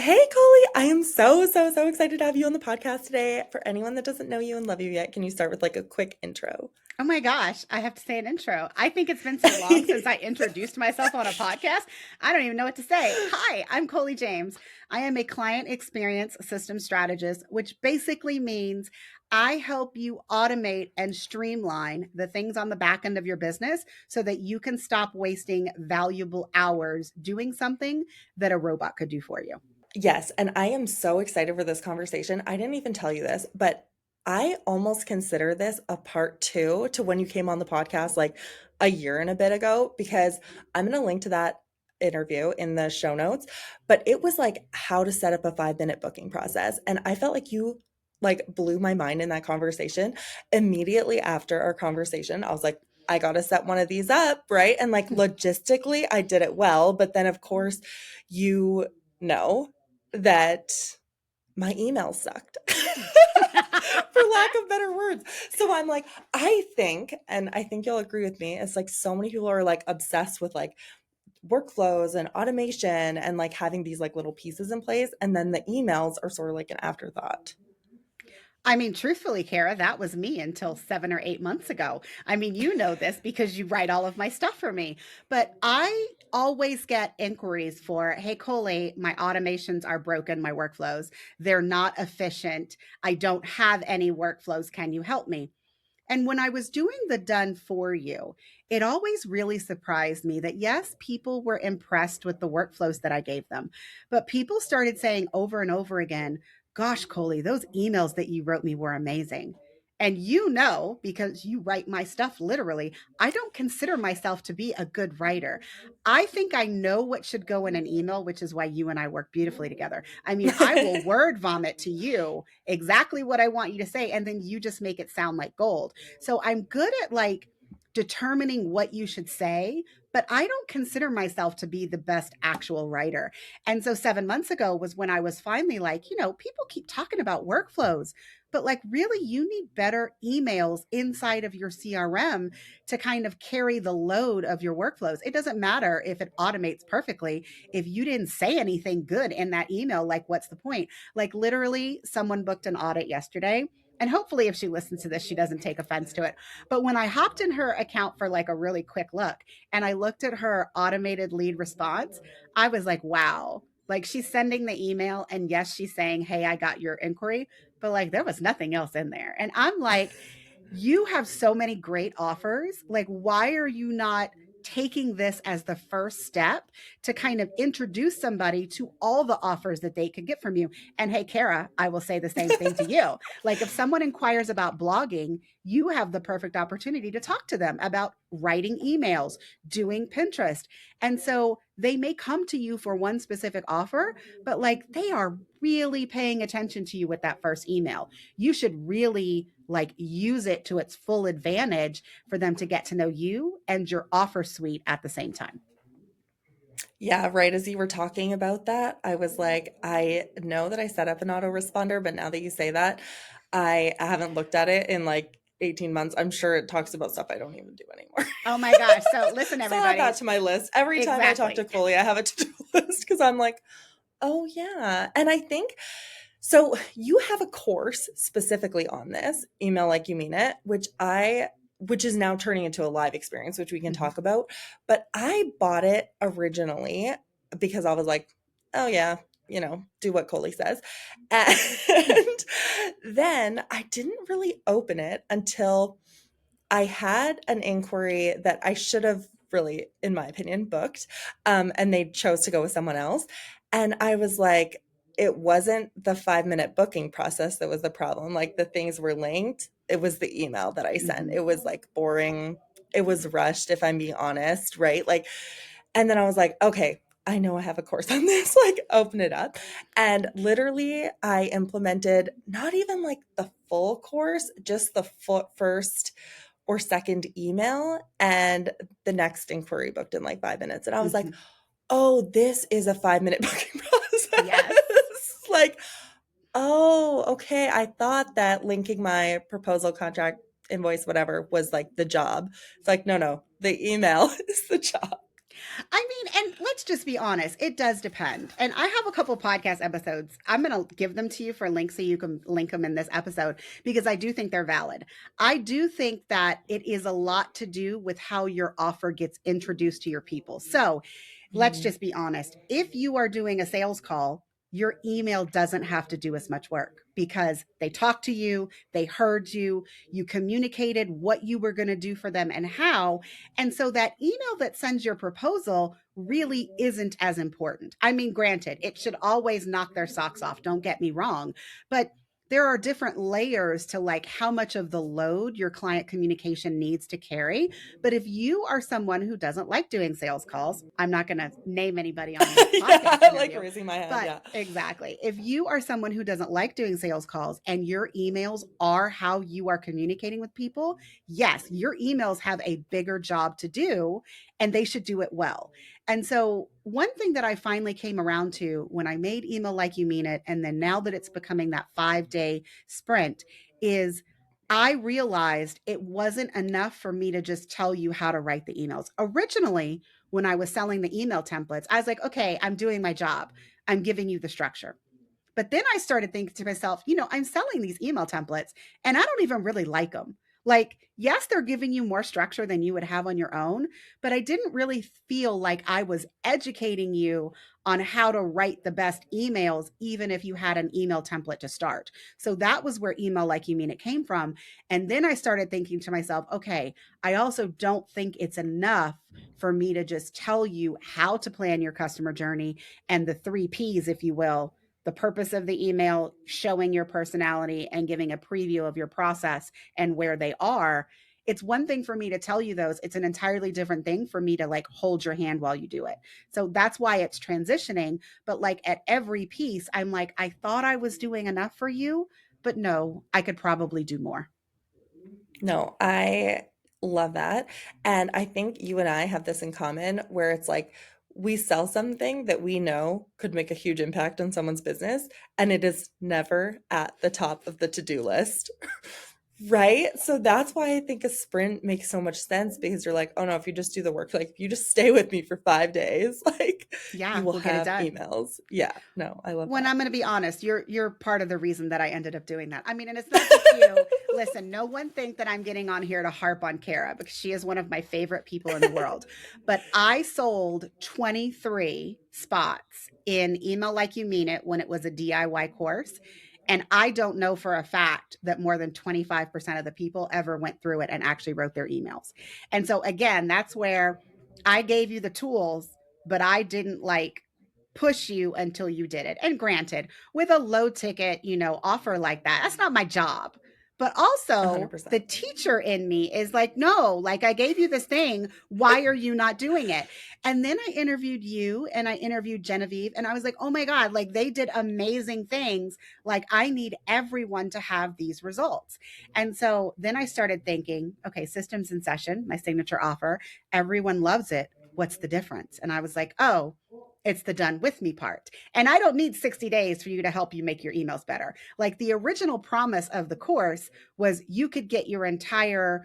Hey, Colie, I am so excited to have you on the podcast today. For anyone that doesn't know you and love you yet, can you start with like a quick intro? Oh my gosh, I have to say an intro. I think it's been so long since I introduced myself on a podcast. I don't even know what to say. Hi, I'm Colie James. I am a client experience system strategist, which basically means I help you automate and streamline the things on the back end of your business so that you can stop wasting valuable hours doing something that a robot could do for you. Yes, and I am so excited for this conversation. I didn't even tell you this, but I almost consider this a part two to when you came on the podcast like a year and a bit ago, because I'm going to link to that interview in the show notes. But it was like how to set up a 5 minute booking process. And I felt like you like blew my mind in that conversation. Immediately after our conversation, I was like, I got to set one of these up, right? And like logistically, I did it well. But then, of course, you know that my email sucked, for lack of better words. So I'm like, I think, and I think you'll agree with me, it's like so many people are like obsessed with like workflows and automation and like having these like little pieces in place. And then the emails are sort of like an afterthought. I mean, truthfully, Kara, that was me until 7 or 8 months ago. I mean, you know this because you write all of my stuff for me. But I always get inquiries for, hey, Coley, my automations are broken, my workflows. They're not efficient. I don't have any workflows. Can you help me? And when I was doing the done for you, it always really surprised me that yes, people were impressed with the workflows that I gave them. But people started saying over and over again, gosh, Coley, those emails that you wrote me were amazing. And you know, because you write my stuff literally, I don't consider myself to be a good writer. I think I know what should go in an email, which is why you and I work beautifully together. I mean, I will word vomit to you exactly what I want you to say, and then you just make it sound like gold. So I'm good at like determining what you should say, but I don't consider myself to be the best actual writer. And so 7 months ago was when I was finally like, people keep talking about workflows, but like really you need better emails inside of your CRM to kind of carry the load of your workflows. It doesn't matter if it automates perfectly. If you didn't say anything good in that email, like what's the point? Like literally someone booked an audit yesterday, and hopefully if she listens to this she doesn't take offense to it, but when I hopped in her account for like a really quick look and I looked at her automated lead response, I was like, wow. Like she's sending the email and yes, she's saying, hey, I got your inquiry, but like there was nothing else in there. And I'm like, you have so many great offers. Like, why are you not taking this as the first step to kind of introduce somebody to all the offers that they could get from you? And hey, Kara, I will say the same thing to you. Like, if someone inquires about blogging, you have the perfect opportunity to talk to them about writing emails, doing Pinterest. And so they may come to you for one specific offer, but like they are really paying attention to you with that first email. You should really like use it to its full advantage for them to get to know you and your offer suite at the same time. Yeah, right as you were talking about that, I was like, I know that I set up an autoresponder, but now that you say that, I haven't looked at it in like 18 months. I'm sure it talks about stuff I don't even do anymore. Oh my gosh. So listen, So I'll add that everybody. to my list. Every time I talk to Exactly. Colie, I have a to-do list because I'm like, oh yeah. And I think so you have a course specifically on this, email like you mean it, which is now turning into a live experience, which we can Mm-hmm. talk about. But I bought it originally because I was like, oh yeah, do what Coley says. And then I didn't really open it until I had an inquiry that I should have really, in my opinion, booked. And they chose to go with someone else. And I was like, it wasn't the 5 minute booking process that was the problem. Like the things were linked. It was the email that I sent. Mm-hmm. It was like boring. It was rushed, if I'm being honest, right? Like, and then I was like, okay, I know I have a course on this, like open it up. And literally I implemented not even like the full course, just the first or second email and the next inquiry booked in like 5 minutes. And I was like, Mm-hmm. oh, this is a 5 minute booking Yes. process. Like, oh, okay. I thought that linking my proposal contract invoice, whatever, was like the job. It's like, no, the email is the job. I mean, and let's just be honest, it does depend. And I have a couple podcast episodes. I'm going to give them to you for links so you can link them in this episode because I do think they're valid. I do think that it is a lot to do with how your offer gets introduced to your people. So let's Mm. just be honest. If you are doing a sales call, your email doesn't have to do as much work because they talked to you, they heard you, you communicated what you were going to do for them and how. And so that email that sends your proposal really isn't as important. I mean, granted, it should always knock their socks off. Don't get me wrong. But there are different layers to like how much of the load your client communication needs to carry. But if you are someone who doesn't like doing sales calls, I'm not going to name anybody on this Yeah, podcast I like interview, raising my hand. but Yeah. exactly. If you are someone who doesn't like doing sales calls and your emails are how you are communicating with people, yes, your emails have a bigger job to do and they should do it well. And so, one thing that I finally came around to when I made Email Like You Mean It, and then now that it's becoming that 5 day sprint, is I realized it wasn't enough for me to just tell you how to write the emails. Originally, when I was selling the email templates, I was like, okay, I'm doing my job, I'm giving you the structure. But then I started thinking to myself, I'm selling these email templates and I don't even really like them. Like, yes, they're giving you more structure than you would have on your own, but I didn't really feel like I was educating you on how to write the best emails, even if you had an email template to start. So that was where Email Like You Mean It came from. And then I started thinking to myself, okay, I also don't think it's enough for me to just tell you how to plan your customer journey and the 3 Ps, if you will, the purpose of the email, showing your personality, and giving a preview of your process and where they are. It's one thing for me to tell you those. It's an entirely different thing for me to like hold your hand while you do it. So that's why it's transitioning. But like at every piece, I'm like, I thought I was doing enough for you, but no, I could probably do more. No, I love that. And I think you and I have this in common where it's like we sell something that we know could make a huge impact on someone's business, and it is never at the top of the to-do list. Right? So that's why I think a sprint makes so much sense because you're like, oh no, if you just do the work, like if you just stay with me for 5 days, like you Yeah, will we'll get it have done. emails. Yeah, no, I love When that. I'm going to be honest, you're part of the reason that I ended up doing that. I mean, and it's not just you. Listen, no one think that I'm getting on here to harp on Kara because she is one of my favorite people in the world. But I sold 23 spots in Email Like You Mean It when it was a DIY course. And I don't know for a fact that more than 25% of the people ever went through it and actually wrote their emails. And so, again, that's where I gave you the tools, but I didn't like push you until you did it. And granted, with a low ticket, offer like that, that's not my job. But also, the 100%. teacher in me is like, no, like I gave you this thing. Why are you not doing it? And then I interviewed you and I interviewed Genevieve, and I was like, oh my God, like they did amazing things. Like I need everyone to have these results. And so then I started thinking, okay, systems in session, my signature offer, everyone loves it. What's the difference? And I was like, oh, it's the done with me part. And I don't need 60 days for you to help you make your emails better. Like the original promise of the course was you could get your entire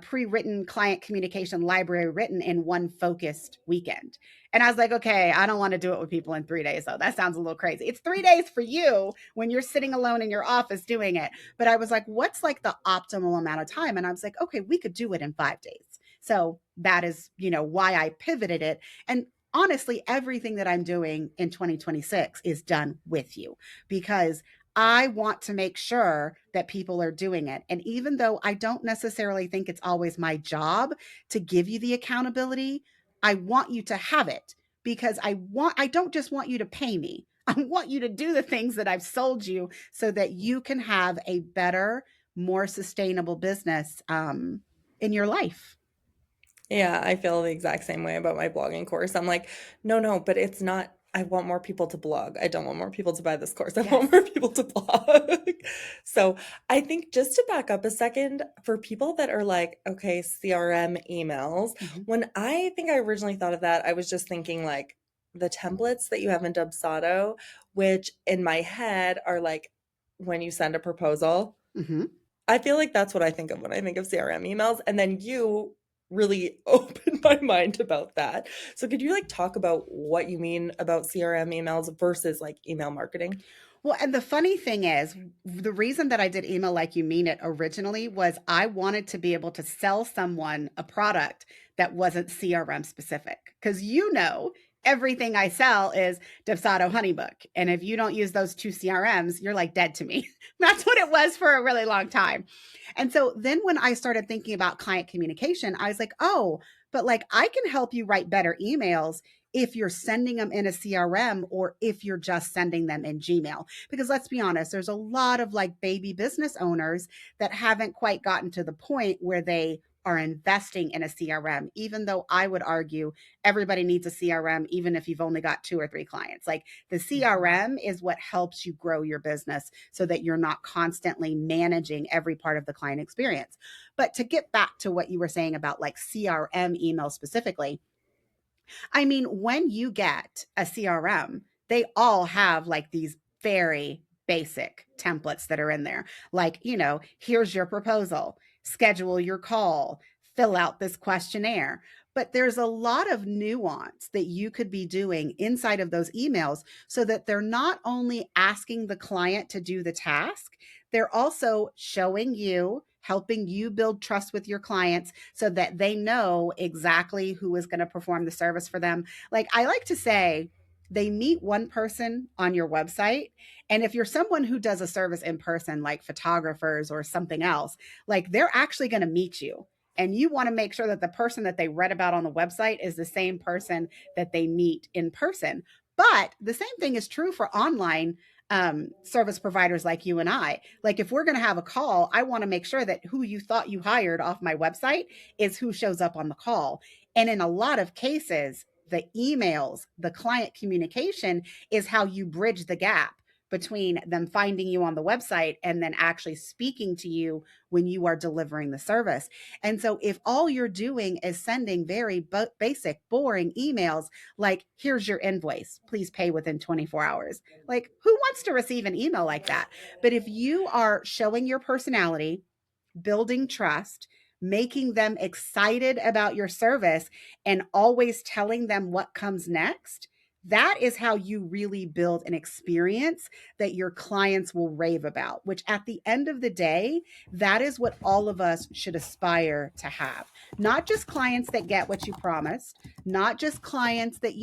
pre written client communication library written in one focused weekend. And I was like, okay, I don't want to do it with people in 3 days, though. That sounds a little crazy. It's 3 days for you when you're sitting alone in your office doing it. But I was like, what's like the optimal amount of time? And I was like, okay, we could do it in 5 days. So that is, why I pivoted it. And honestly, everything that I'm doing in 2026 is done with you because I want to make sure that people are doing it. And even though I don't necessarily think it's always my job to give you the accountability, I want you to have it because I don't just want you to pay me. I want you to do the things that I've sold you so that you can have a better, more sustainable business in your life. Yeah, I feel the exact same way about my blogging course. I'm like, no, no, but it's not. I want more people to blog. I don't want more people to buy this course. I want more Yes. people to blog. So I think just to back up a second, for people that are like, okay, CRM emails, Mhm. when I think I originally thought of that, I was just thinking like the templates that you have in Dubsado, which in my head are like when you send a proposal. Mhm. I feel like that's what I think of when I think of CRM emails. And then you really opened my mind about that. So could you like talk about what you mean about CRM emails versus like email marketing? Well, and the funny thing is, the reason that I did email like you mean it originally was I wanted to be able to sell someone a product that wasn't CRM specific. Because everything I sell is Dipsado Honeybook. And if you don't use those two CRMs, you're like dead to me. That's what it was for a really long time. And so then when I started thinking about client communication, I was like, oh, but like I can help you write better emails if you're sending them in a CRM or if you're just sending them in Gmail. Because let's be honest, there's a lot of like baby business owners that haven't quite gotten to the point where they are investing in a CRM, even though I would argue everybody needs a CRM, even if you've only got 2 or 3 clients. Like the CRM is what helps you grow your business so that you're not constantly managing every part of the client experience. But to get back to what you were saying about like CRM email specifically, I mean, when you get a CRM, they all have like these very basic templates that are in there. Like, here's your proposal, schedule your call, fill out this questionnaire. But there's a lot of nuance that you could be doing inside of those emails so that they're not only asking the client to do the task, they're also showing you, helping you build trust with your clients so that they know exactly who is going to perform the service for them. Like I like to say, they meet one person on your website. And if you're someone who does a service in person, like photographers or something else, like they're actually going to meet you. And you want to make sure that the person that they read about on the website is the same person that they meet in person. But the same thing is true for online service providers like you and I. Like, if we're going to have a call, I want to make sure that who you thought you hired off my website is who shows up on the call. And in a lot of cases, the emails, the client communication is how you bridge the gap between them finding you on the website and then actually speaking to you when you are delivering the service. And so if all you're doing is sending very basic, boring emails like, here's your invoice, please pay within 24 hours. Like, who wants to receive an email like that? But if you are showing your personality, building trust, making them excited about your service, and always telling them what comes next, that is how you really build an experience that your clients will rave about, which at the end of the day, that is what all of us should aspire to have. Not just clients that get what you promised, not just clients that,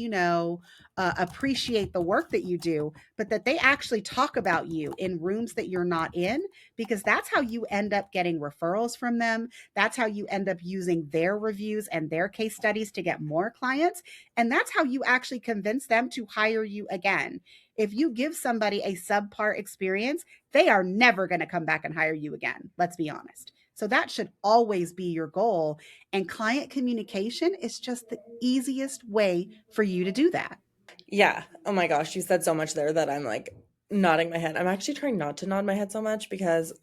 appreciate the work that you do, but that they actually talk about you in rooms that you're not in, because that's how you end up getting referrals from them. That's how you end up using their reviews and their case studies to get more clients. And that's how you actually convince them to hire you again. If you give somebody a subpar experience, they are never going to come back and hire you again. Let's be honest. So that should always be your goal. And client communication is just the easiest way for you to do that. Yeah. Oh my gosh, you said so much there that I'm like nodding my head. I'm actually trying not to nod my head so much because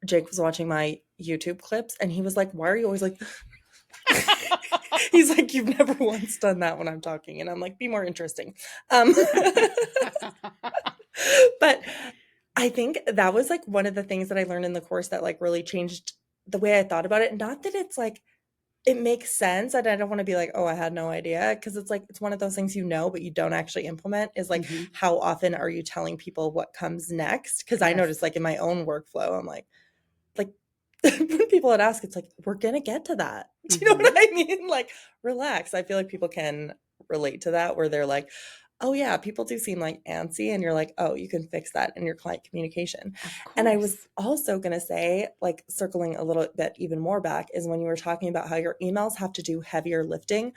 Jake was watching my YouTube clips and he was like, "Why are you always like?" He's like, "You've never once done that when I'm talking," and I'm like, "Be more interesting." Um, but I think that was like one of the things that I learned in the course that like really changed the way I thought about it. Not that it's like it makes sense, and I don't want to be like, "Oh, I had no idea," because it's like it's one of those things but you don't actually implement. Is like, Mm-hmm. how often are you telling people what comes next? Because I Yes. noticed like in my own workflow, I'm like when people would ask, it's like, we're gonna get to that. Do you know Mm-hmm. what I mean? Like, relax. I feel like people can relate to that where they're like, oh yeah, people do seem like antsy, and you're like, oh, you can fix that in your client communication. Of And I was course. also gonna say, like circling a little bit even more back, is when you were talking about how your emails have to do heavier lifting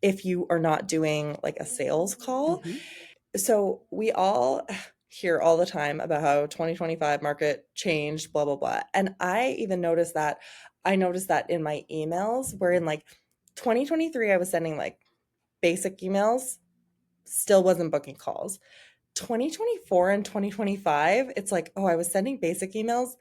if you are not doing like a sales call. Mm-hmm. So we all hear all the time about how 2025 market changed, blah, blah, blah. And I even noticed that in my emails, where in like 2023, I was sending like basic emails, still wasn't booking calls. 2024 and 2025, it's like, oh, I was sending basic emails.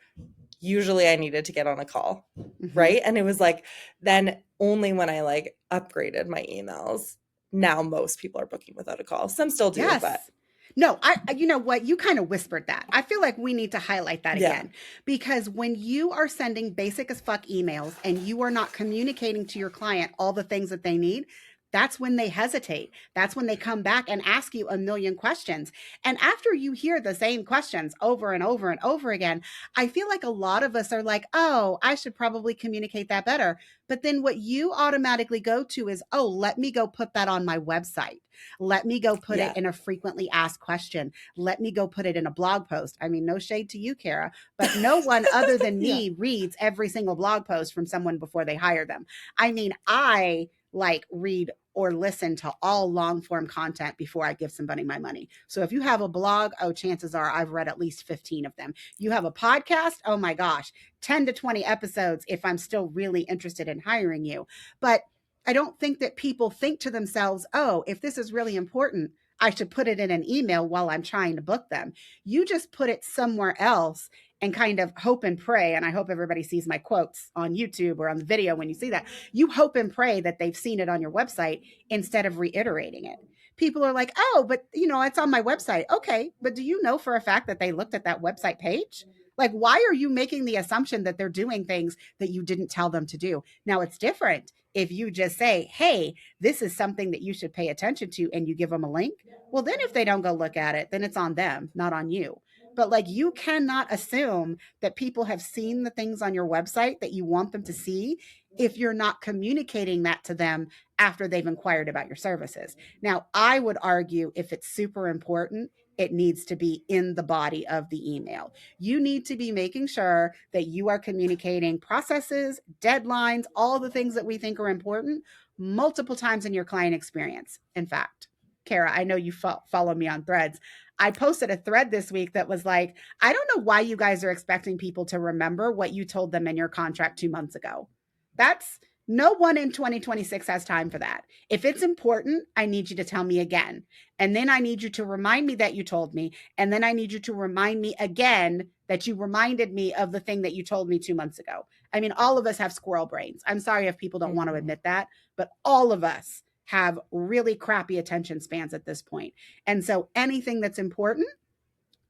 Usually I needed to get on a call, Mm-hmm. right? And it was like, then only when I like upgraded my emails, now most people are booking without a call. Some still do, but Yes. No, you know what? You kind of whispered that. I feel like we need to highlight that Yeah. again because when you are sending basic as fuck emails and you are not communicating to your client all the things that they need, that's when they hesitate. That's when they come back and ask you a million questions. And after you hear the same questions over and over and over again, I feel like a lot of us are like, oh, I should probably communicate that better. But then what you automatically go to is, oh, let me go put that on my website. Let me go put it Yeah. in a frequently asked question. Let me go put it in a blog post. I mean, no shade to you, Kara, but no one other than Yeah. me reads every single blog post from someone before they hire them. I mean, I like read or listen to all long form content before I give somebody my money. So if you have a blog, oh, chances are I've read at least 15 of them. You have a podcast, oh my gosh, 10 to 20 episodes if I'm still really interested in hiring you. But I don't think that people think to themselves, oh, if this is really important, I should put it in an email while I'm trying to book them. You just put it somewhere else and kind of hope and pray. And I hope everybody sees my quotes on YouTube or on the video when you see that. You hope and pray that they've seen it on your website instead of reiterating it. People are like, oh, but it's on my website. Okay, but do you know for a fact that they looked at that website page? Like, why are you making the assumption that they're doing things that you didn't tell them to do? Now, it's different if you just say, hey, this is something that you should pay attention to, and you give them a link. Well, then if they don't go look at it, then it's on them, not on you. But like, you cannot assume that people have seen the things on your website that you want them to see if you're not communicating that to them after they've inquired about your services. Now, I would argue if it's super important, it needs to be in the body of the email. You need to be making sure that you are communicating processes, deadlines, all the things that we think are important multiple times in your client experience. In fact, Kara, I know you follow me on Threads. I posted a thread this week that was like, I don't know why you guys are expecting people to remember what you told them in your contract 2 months ago. That's no one in 2026 has time for that. If it's important, I need you to tell me again. And then I need you to remind me that you told me. And then I need you to remind me again that you reminded me of the thing that you told me 2 months ago. I mean, all of us have squirrel brains. I'm sorry if people don't want to Mhm. admit that, but all of us have really crappy attention spans at this point. And so anything that's important,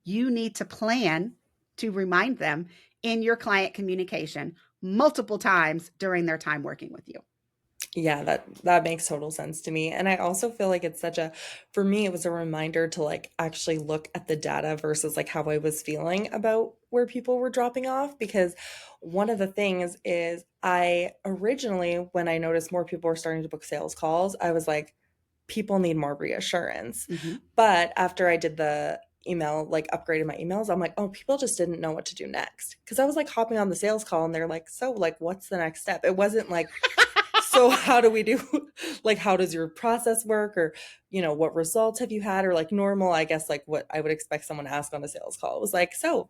you need to plan to remind them in your client communication multiple times during their time working with you. Yeah, that makes total sense to me. And I also feel like it's such a for me it was a reminder to like actually look at the data versus like how I was feeling about where people were dropping off because one of the things is I originally when I noticed more people were starting to book sales calls, I was like people need more reassurance. Mm-hmm. But after I did the email, like upgraded my emails, I'm like, oh, people just didn't know what to do next. Cause I was like hopping on the sales call and they're like, so like, what's the next step? It wasn't like, so how do we do like how does your process work or what results have you had or like normal I guess like what I would expect someone to ask on a sales call. It was like so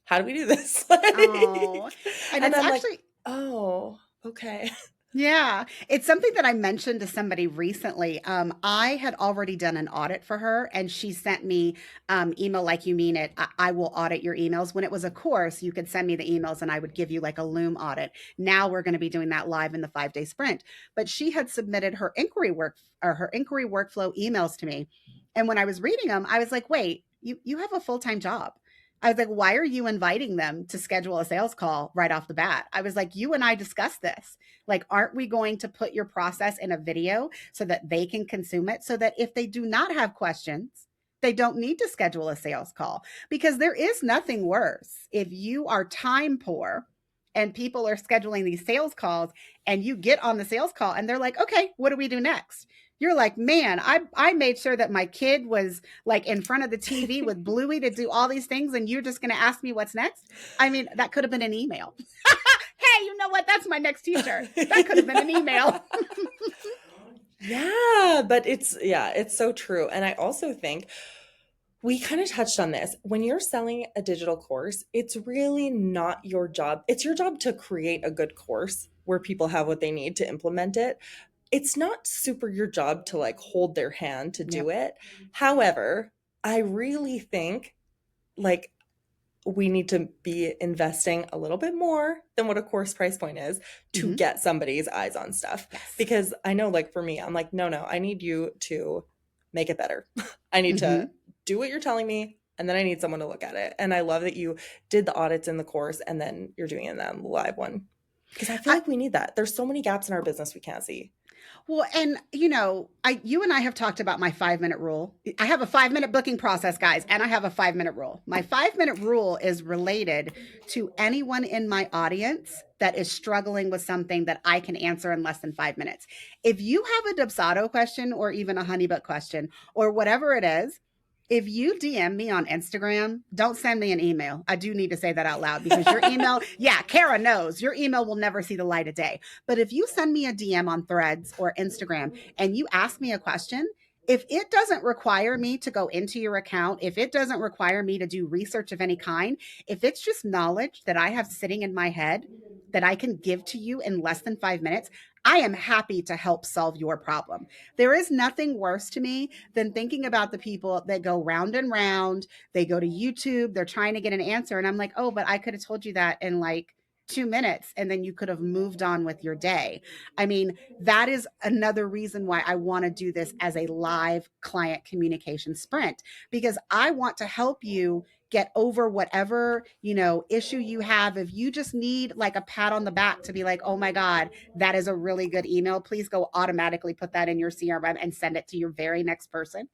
how do we do this? Oh, and And it's I'm like, actually, oh, okay. yeah, it's something that I mentioned to somebody recently. I had already done an audit for her, and she sent me email like you mean it. I will audit your emails. When it was a course, you could send me the emails, and I would give you like a Loom audit. Now we're going to be doing that live in the 5-day sprint. But she had submitted her inquiry work or her inquiry workflow emails to me, and when I was reading them, I was like, wait, you have a full-time job. I was like, why are you inviting them to schedule a sales call right off the bat? I was like, you and I discussed this. Like, aren't we going to put your process in a video so that they can consume it so that if they do not have questions, they don't need to schedule a sales call? Because there is nothing worse if you are time poor and people are scheduling these sales calls and you get on the sales call and they're like, okay, what do we do next? You're like, man, I made sure that my kid was like in front of the TV with Bluey to do all these things, and you're just going to ask me what's next? I mean, that could have been an email. Hey, you know what? That's my next t-shirt. That could have been an email. Yeah, but it's so true. And I also think we kind of touched on this. When you're selling a digital course, it's really not your job. It's your job to create a good course where people have what they need to implement it. It's not super your job to like hold their hand to do Yep. it. However, I really think like we need to be investing a little bit more than what a course price point is to Mm-hmm. get somebody's eyes on stuff. Yes. Because I know, like, for me, I'm like, no, I need you to make it better. I need Mm-hmm. to do what you're telling me, and then I need someone to look at it. And I love that you did the audits in the course and then you're doing it in that live one. Because I feel I, like we need that. There's so many gaps in our business we can't see. Well, and you and I have talked about my 5 minute rule. I have a 5 minute booking process, guys, and I have a 5 minute rule. My 5 minute rule is related to anyone in my audience that is struggling with something that I can answer in less than 5 minutes. If you have a Dubsado question or even a Honeybook question or whatever it is, if you DM me on Instagram, don't send me an email. I do need to say that out loud because your email, yeah, Kara knows your email will never see the light of day. But if you send me a DM on Threads or Instagram and you ask me a question, if it doesn't require me to go into your account, if it doesn't require me to do research of any kind, if it's just knowledge that I have sitting in my head that I can give to you in less than 5 minutes, I am happy to help solve your problem. There is nothing worse to me than thinking about the people that go round and round. They go to YouTube, they're trying to get an answer. And I'm like, oh, but I could have told you that in like 2 minutes and then you could have moved on with your day. I mean, that is another reason why I want to do this as a live client communication sprint, because I want to help you get over whatever, issue you have. If you just need like a pat on the back to be like, oh my God, that is a really good email, please go automatically put that in your CRM and send it to your very next person.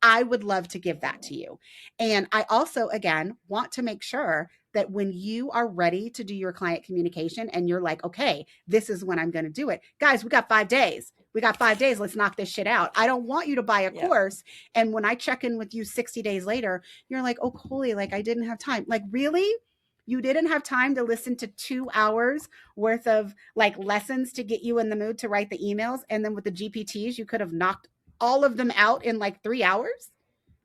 I would love to give that to you. And I also, again, want to make sure that when you are ready to do your client communication and you're like, okay, this is when I'm going to do it. Guys, we got 5 days. We got 5 days. Let's knock this shit out. I don't want you to buy a Yeah. course. And when I check in with you 60 days later, you're like, oh, Colie, like I didn't have time. Like, really? You didn't have time to listen to 2 hours worth of like lessons to get you in the mood to write the emails. And then with the GPTs, you could have knocked all of them out in like 3 hours.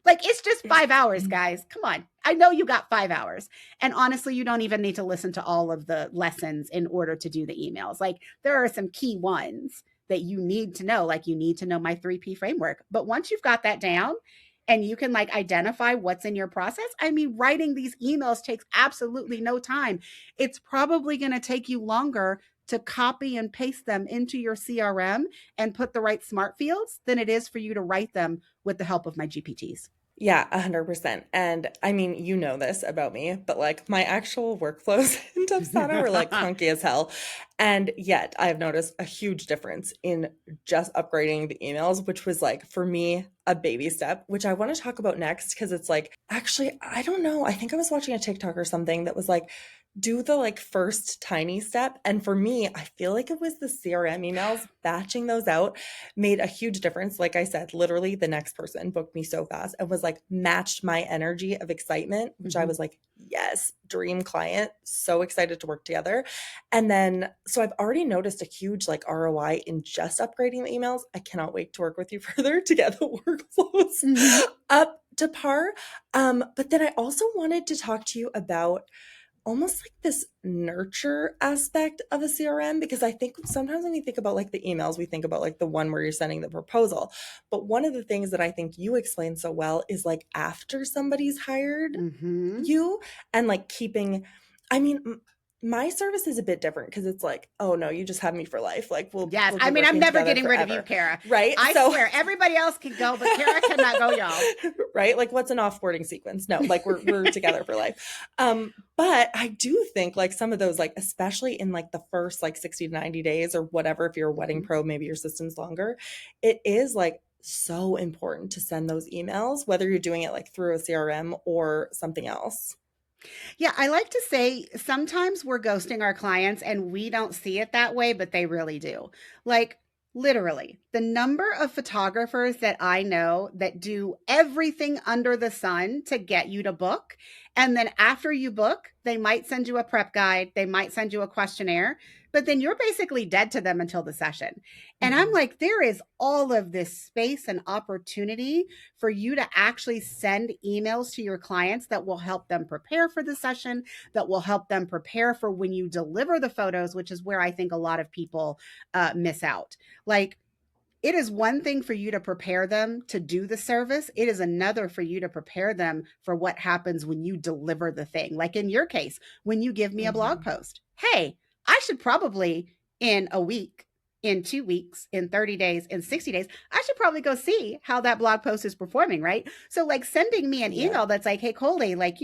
Like, it's just 5 hours, guys. Come on. I know you got 5 hours. And honestly, you don't even need to listen to all of the lessons in order to do the emails. Like, there are some key ones that you need to know. Like, you need to know my 3P framework. But once you've got that down and you can like identify what's in your process, I mean, writing these emails takes absolutely no time. It's probably going to take you longer to copy and paste them into your CRM and put the right smart fields than it is for you to write them with the help of my GPTs. Yeah, 100%. And I mean, you know this about me, but like my actual workflows in Dubsado are like clunky as hell. And yet I've noticed a huge difference in just upgrading the emails, which was like for me a baby step, which I want to talk about next because it's like, actually, I don't know. I think I was watching a TikTok or something that was like, do the like first tiny step. And for me, I feel like it was the CRM emails, batching those out made a huge difference. Like I said, literally the next person booked me so fast and was like matched my energy of excitement, which I Mhm. was like, yes, dream client, so excited to work together. And then, so I've already noticed a huge like ROI in just upgrading the emails. I cannot wait to work with you further to get the workflows Mhm. up to par. But then I also wanted to talk to you about almost like this nurture aspect of a CRM, because I think sometimes when you think about like the emails, we think about like the one where you're sending the proposal. But one of the things that I think you explain so well is like after somebody's hired Mhm. you and like keeping, I mean, my service is a bit different because it's like, oh no, you just have me for life. Like Yes. we'll I be mean, I'm working never together getting rid of you, forever. Kara. Right? I So swear, everybody else can go, but Kara cannot go, y'all. right? Like what's an offboarding sequence? No, like we're together for life. But I do think like some of those, like especially in like the first like 60 to 90 days or whatever, if you're a wedding Mhm. pro, maybe your system's longer, it is like so important to send those emails, whether you're doing it like through a CRM or something else. Yeah, I like to say sometimes we're ghosting our clients and we don't see it that way, but they really do. Like, literally, the number of photographers that I know that do everything under the sun to get you to book. And then after you book, they might send you a prep guide, they might send you a questionnaire, but then you're basically dead to them until the session. And I'm Mhm. like, there is all of this space and opportunity for you to actually send emails to your clients that will help them prepare for the session, that will help them prepare for when you deliver the photos, which is where I think a lot of people miss out. Like, it is one thing for you to prepare them to do the service. It is another for you to prepare them for what happens when you deliver the thing. Like in your case, when you give me a blog Mhm. post, hey, I should probably in a week, in 2 weeks, in 30 days, in 60 days, I should probably go see how that blog post is performing, right? So, like, sending me an Yeah. email that's like, hey, Colie, like,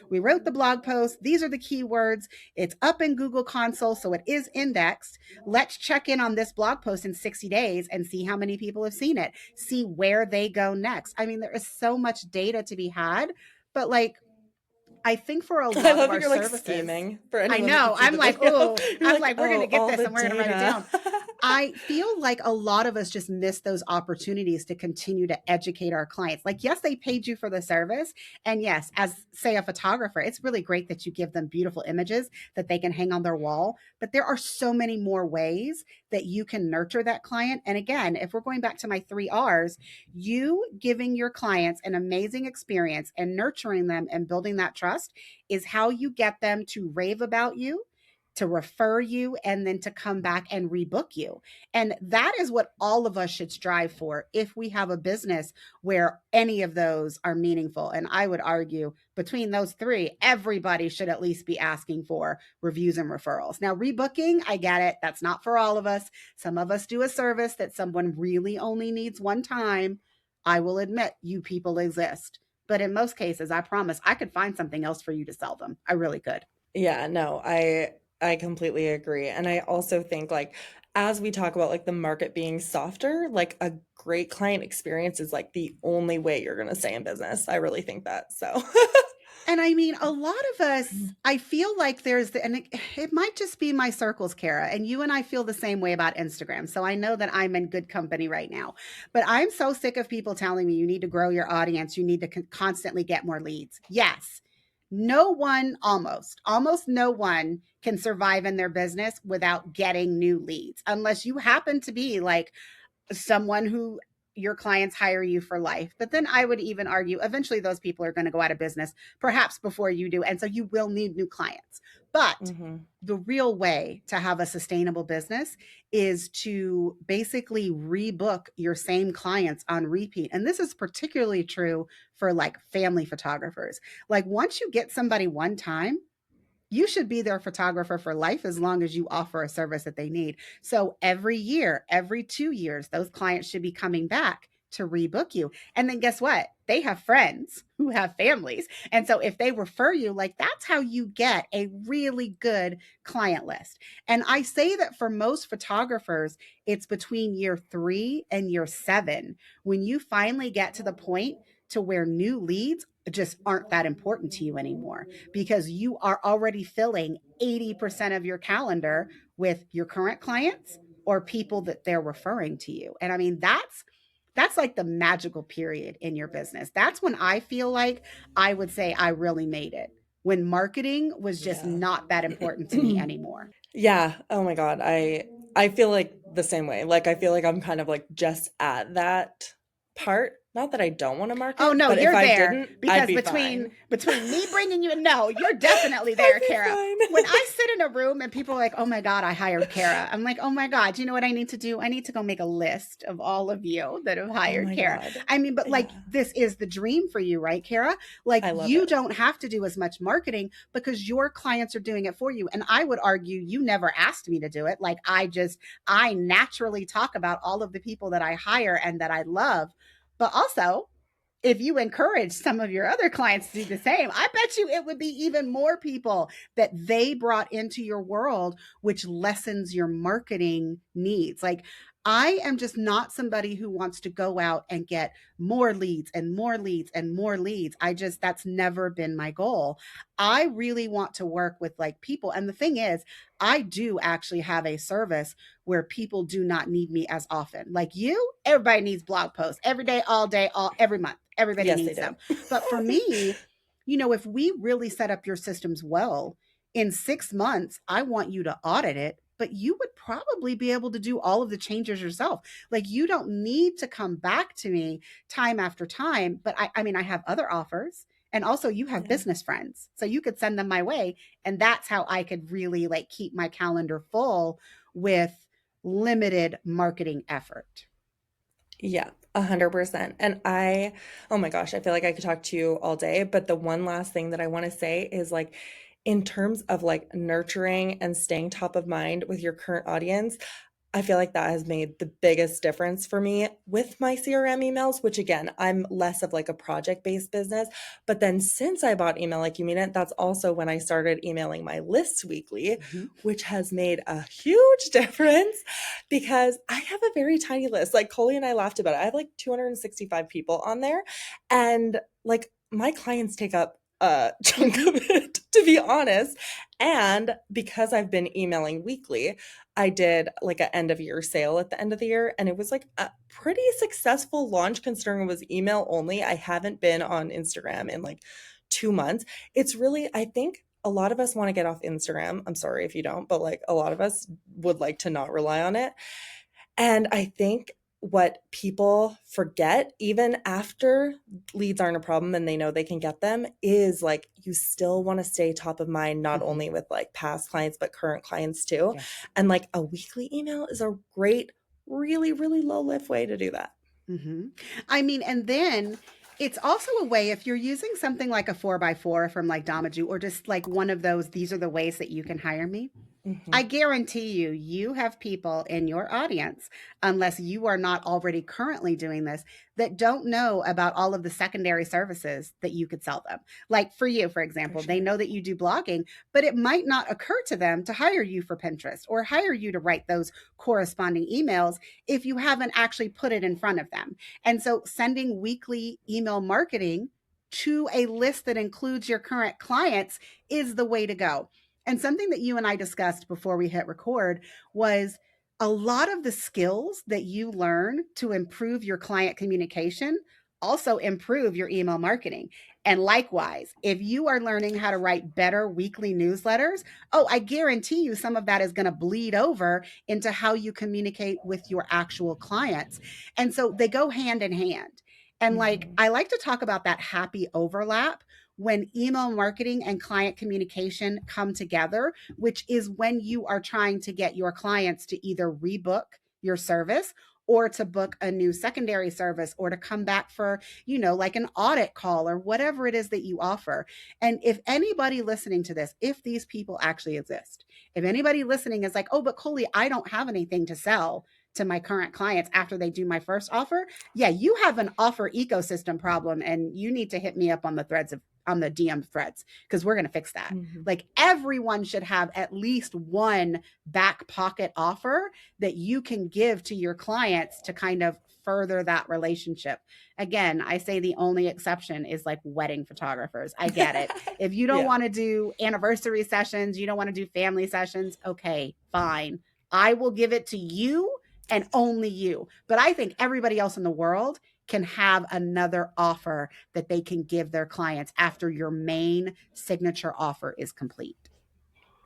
we wrote the blog post. These are the keywords. It's up in Google Console, so it is indexed. Let's check in on this blog post in 60 days and see how many people have seen it, see where they go next. I mean, there is so much data to be had, but like, I think for a I lot of love that our you're like services, scheming for I anyone that can know. see I'm the like, video. oh, You're I'm like, like, we're going to oh, get all this the and we're going to write it data. down. I feel like a lot of us just miss those opportunities to continue to educate our clients. Like, yes, they paid you for the service. And yes, as say a photographer, it's really great that you give them beautiful images that they can hang on their wall. But there are so many more ways that you can nurture that client. And again, if we're going back to my 3 R's, you giving your clients an amazing experience and nurturing them and building that trust is how you get them to rave about you, to refer you, and then to come back and rebook you. And that is what all of us should strive for if we have a business where any of those are meaningful. And I would argue between those three, everybody should at least be asking for reviews and referrals. Now, rebooking, I get it. That's not for all of us. Some of us do a service that someone really only needs one time. I will admit you people exist. But in most cases, I promise I could find something else for you to sell them. I really could. Yeah, no, I completely agree. And I also think like as we talk about like the market being softer, like a great client experience is like the only way you're going to stay in business. I really think that. So, And I mean, a lot of us, I feel like and it might just be my circles, Kara, and you and I feel the same way about Instagram. So I know that I'm in good company right now. But I'm so sick of people telling me you need to grow your audience, you need to constantly get more leads. Yes. No one, almost no one can survive in their business without getting new leads, unless you happen to be like someone who your clients hire you for life. But then I would even argue eventually those people are going to go out of business, perhaps before you do. And so you will need new clients. But mhm. the real way to have a sustainable business is to basically rebook your same clients on repeat. And this is particularly true for like family photographers. Like, once you get somebody one time, you should be their photographer for life as long as you offer a service that they need. So every year, every 2 years, those clients should be coming back to rebook you. And then guess what? They have friends who have families. And so if they refer you, like, that's how you get a really good client list. And I say that for most photographers, it's between year 3 and year 7 when you finally get to the point to where new leads just aren't that important to you anymore, because you are already filling 80% of your calendar with your current clients or people that they're referring to you. And I mean, that's like the magical period in your business. That's when I feel like I would say I really made it. When marketing was just Yeah. not that important to me anymore. Yeah. Oh my God. I feel like the same way. Like I feel like I'm kind of like just at that part. Not that I don't want to Oh market, no, but if you're I there didn't, I'd because be between fine. between me bringing you, no, you're definitely I'd there, be Kara. When fine. I sit in a room and people are like, "Oh my god, I hired Kara," I'm like, "Oh my god, do you know what I need to do? I need to go make a list of all of you that have Oh hired my Kara." God. I mean, but like, Yeah. this is the dream for you, right, Kara? Like, I love you it. don't have to do as much marketing because your clients are doing it for you. And I would argue you never asked me to do it. Like, I naturally talk about all of the people that I hire and that I love. But also, if you encourage some of your other clients to do the same, I bet you it would be even more people that they brought into your world, which lessens your marketing needs. Like, I am just not somebody who wants to go out and get more leads and more leads and more leads. That's never been my goal. I really want to work with like people. And the thing is, I do actually have a service where people do not need me as often. Like you, everybody needs blog posts every day, all day, all every month. Everybody Yes, they needs do. them. But for me, if we really set up your systems well, in 6 months, I want you to audit it, but you would probably be able to do all of the changes yourself. Like, you don't need to come back to me time after time. But I mean, I have other offers. And also, you have Yeah. business friends. So you could send them my way. And that's how I could really like keep my calendar full with limited marketing effort. Yeah, 100%. And oh my gosh, I feel like I could talk to you all day, but the one last thing that I want to say is like, in terms of like nurturing and staying top of mind with your current audience, I feel like that has made the biggest difference for me with my CRM emails, which again, I'm less of like a project-based business. But then since I bought Email Like You Mean It, that's also when I started emailing my lists weekly, Mhm. which has made a huge difference because I have a very tiny list. Like Colie and I laughed about it. I have like 265 people on there. And like my clients take up a chunk Mhm. of it, to be honest. And because I've been emailing weekly, I did like an end of year sale at the end of the year, and it was like a pretty successful launch considering it was email only. I haven't been on Instagram in like 2 months. It's really, I think a lot of us want to get off Instagram. I'm sorry if you don't, but like a lot of us would like to not rely on it. And I think what people forget, even after leads aren't a problem and they know they can get them, is like you still want to stay top of mind, not Mhm. only with like past clients, but current clients too. Yes. And like a weekly email is a great, really, really low lift way to do that. Mhm. I mean, and then it's also a way if you're using something like a 4x4 from like Damaju or just like one of those, these are the ways that you can hire me. Hmm. I guarantee you, you have people in your audience, unless you are not already currently doing this, that don't know about all of the secondary services that you could sell them. Like for you, for For example, they sure. know that you do blogging, but it might not occur to them to hire you for Pinterest or hire you to write those corresponding emails if you haven't actually put it in front of them. And so sending weekly email marketing to a list that includes your current clients is the way to go. And something that you and I discussed before we hit record was a lot of the skills that you learn to improve your client communication also improve your email marketing. And likewise, if you are learning how to write better weekly newsletters, oh, I guarantee you some of that is going to bleed over into how you communicate with your actual clients. And so they go hand in hand. And like, Hmm. I like to talk about that happy overlap when email marketing and client communication come together, which is when you are trying to get your clients to either rebook your service or to book a new secondary service or to come back for, like an audit call or whatever it is that you offer. And if anybody listening to this, if these people actually exist, if anybody listening is like, oh, but Colie, I don't have anything to sell to my current clients after they do my first offer, yeah, you have an offer ecosystem problem and you need to hit me up on the DM threads because we're going to fix that. Hmm. Like everyone should have at least one back pocket offer that you can give to your clients to kind of further that relationship. Again, I say the only exception is like wedding photographers. I get it. If you don't Yeah. want to do anniversary sessions, you don't want to do family sessions, okay, fine. I will give it to you and only you. But I think everybody else in the world can have another offer that they can give their clients after your main signature offer is complete.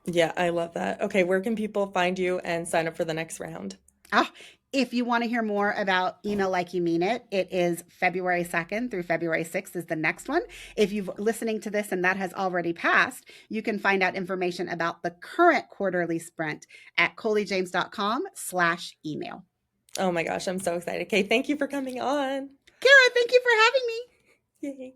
Yeah, I love that. Okay, where can people find you and sign up for the next round? Ah, if you want to hear more about Email Like You Mean It, it is February 2nd through February 6th is the next one. If you've listening to this and that has already passed, you can find out information about the current quarterly sprint at coliejames.com/email. Oh my gosh, I'm so excited. Okay, thank you for coming on. Kara, thank you for having me. Yay.